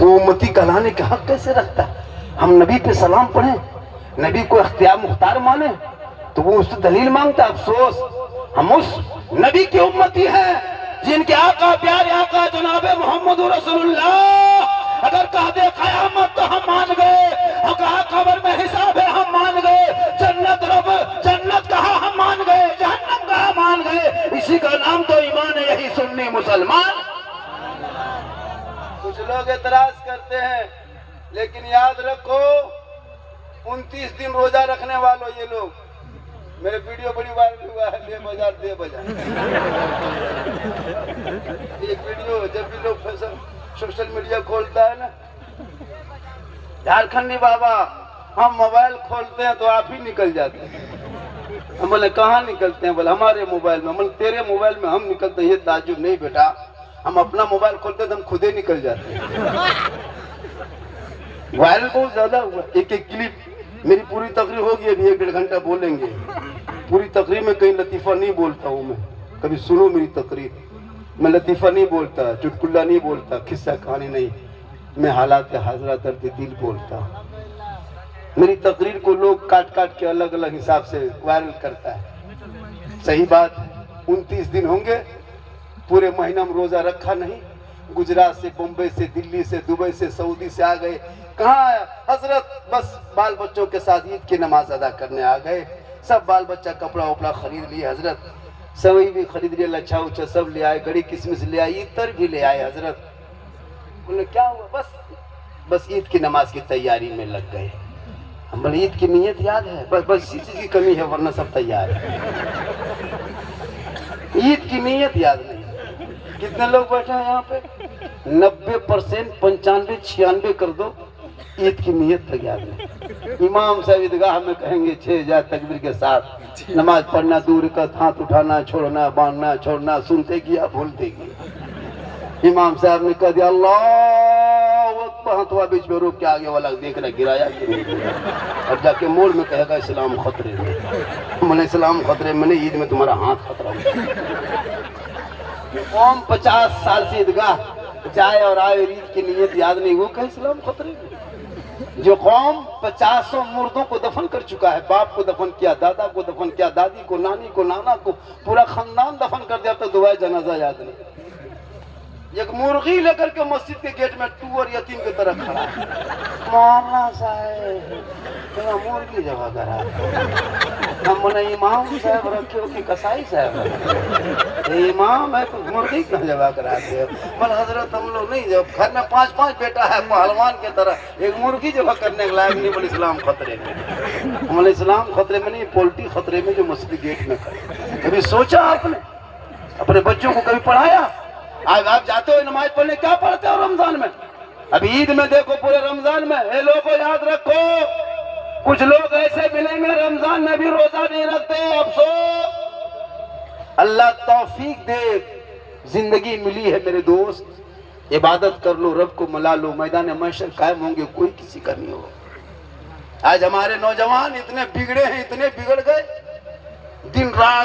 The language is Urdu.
وہ امتی کہلانے کا حق کیسے رکھتا ہے؟ ہم نبی پہ سلام پڑھیں، نبی کو اختیار مختار مانیں تو وہ اس سے دلیل مانگتا ہے۔ افسوس ہم اس نبی کی امتی ہیں جن کے آقا پیارے آقا جناب محمد رسول اللہ اگر کہہ دے قیامت تو ہم مان گئے، اور کہا قبر میں حساب ہے ہم مان گئے، جنت رب جنت کہا ہم مان گئے، جہنم کہا مان گئے۔ اسی کا نام تو ایمان ہے، یہی سنی مسلمان۔ کچھ لوگ اعتراض کرتے ہیں، لیکن یاد رکھو 29 دن روزہ رکھنے والوں یہ لوگ، میرے ویڈیو بڑی وائرل ہوا ہے، دے بجا ایک ویڈیو جب بھی لوگ سوشل میڈیا کھولتا ہے نا، جھارکھنڈی بابا ہم موبائل کھولتے ہیں تو آپ ہی نکل جاتے ہیں۔ ہم بولے کہاں نکلتے ہیں؟ بولے ہمارے موبائل میں۔ ہم بولے تیرے موبائل میں ہم نکلتے ہیں؟ یہ تعجب نہیں بیٹا، ہم اپنا موبائل کھولتے ہیں تو ہم خود ہی نکل جاتے ہیں۔ وائرل بہت زیادہ ہوا، ایک کلپ میری پوری تقریر ہوگی، ابھی 1-1.5 گھنٹہ بولیں گے۔ پوری تقریر میں کہیں لطیفہ نہیں بولتا ہوں میں، کبھی سنو میری تقریر، میں لطیفہ نہیں بولتا، چٹکلا نہیں بولتا، قصہ کہانی نہیں، میں حالات حاضرہ درد دل بولتا ہوں۔ میری تقریر کو لوگ کاٹ کاٹ کے الگ الگ حساب سے وائرل کرتا ہے۔ صحیح بات، 29 دن ہوں گے، پورے مہینہ میں روزہ رکھا نہیں، گجرات سے، بمبئی سے، دلی سے، دبئی سے، سعودی سے آ گئے، کہاں حضرت بس بال بچوں کے ساتھ عید کی نماز ادا کرنے آ گئے، سب بال بچہ کپڑا وپڑا خرید لیے حضرت، سوئی بھی خرید لیے، لچھا اچھا سب لے آئے، گڑی کسمس لے آئے، عطر بھی لے آئے حضرت۔ انہیں کیا ہوا؟ بس عید کی نماز کی تیاری میں لگ گئے۔ ہم بولے عید کی نیت یاد ہے؟ بس اسی چیز کی کمی ہے، ورنہ سب تیار ہے۔ عید کی نیت یاد نہیں۔ کتنے لوگ بیٹھے ہیں یہاں پہ؟ 90% 95 96 کر دو، عید کی نیت تک یاد نہیں۔ امام صاحب عیدگاہ میں کہیں گے 6000 تکبیر کے ساتھ نماز پڑھنا، 2 رکعت ہاتھ اٹھانا چھوڑنا، باندھنا چھوڑنا، سنتے گیا بھولتے گیا۔ امام صاحب نے کہہ دیا اللہ اکبر، ہاتھوا بیچ میں روک کے آگے والا دیکھ رہا گرایا کہ نہیں گرایا، اور جا کے موڑ میں کہے گا اسلام خطرے میں۔ میں نے اسلام خطرے میں نہیں، عید میں تمہارا ہاتھ خطرہ میں۔ قوم 50 سال سے عیدگاہ جائے اور آئے، عید کی نیت یاد نہیں، وہ کہ اسلام خطرے میں۔ جو قوم 50 مردوں کو دفن کر چکا ہے، باپ کو دفن کیا، دادا کو دفن کیا، دادی کو، نانی کو، نانا کو، پورا خاندان دفن کر دیا، اب تک دعائے جنازہ یاد نہیں۔ ایک مرغی لے کر کے مسجد کے گیٹ میں ٹور یتیم کی طرح کھڑا ہے، مولانا صاحب مرغی جگہ کرا۔ ہم بولے امام صاحب رکھے ہو کہ کسائی صاحب رکھے؟ امام ہے تو مرغی کہاں جگہ کراتے ہیں؟ بولے حضرت ہم لوگ نہیں، جب گھر میں 5 بیٹا ہے پہلوان کی طرح، ایک مرغی جگہ کرنے کے لائق نہیں۔ بولے اسلام خطرے میں۔ ہم بولے اسلام خطرے میں نہیں، پولٹری خطرے میں جو مسجد گیٹ میں کھڑے۔ کبھی سوچا آپ نے؟ اپنے بچوں کو کبھی پڑھایا؟ آج آپ جاتے ہو نماز پڑھنے، کیا پڑھتے ہو رمضان میں؟ اب عید میں دیکھو، پورے رمضان میں اے لوگوں یاد رکھو، کچھ لوگ ایسے ملیں گے رمضان میں بھی روزہ نہیں رکھتے، افسوس۔ اللہ توفیق دے، زندگی ملی ہے میرے دوست، عبادت کر لو، رب کو ملا لو، میدان محشر قائم ہوں گے، کوئی کسی کا نہیں ہوگا۔ آج ہمارے نوجوان اتنے بگڑے ہیں، اتنے بگڑ گئے، دن رات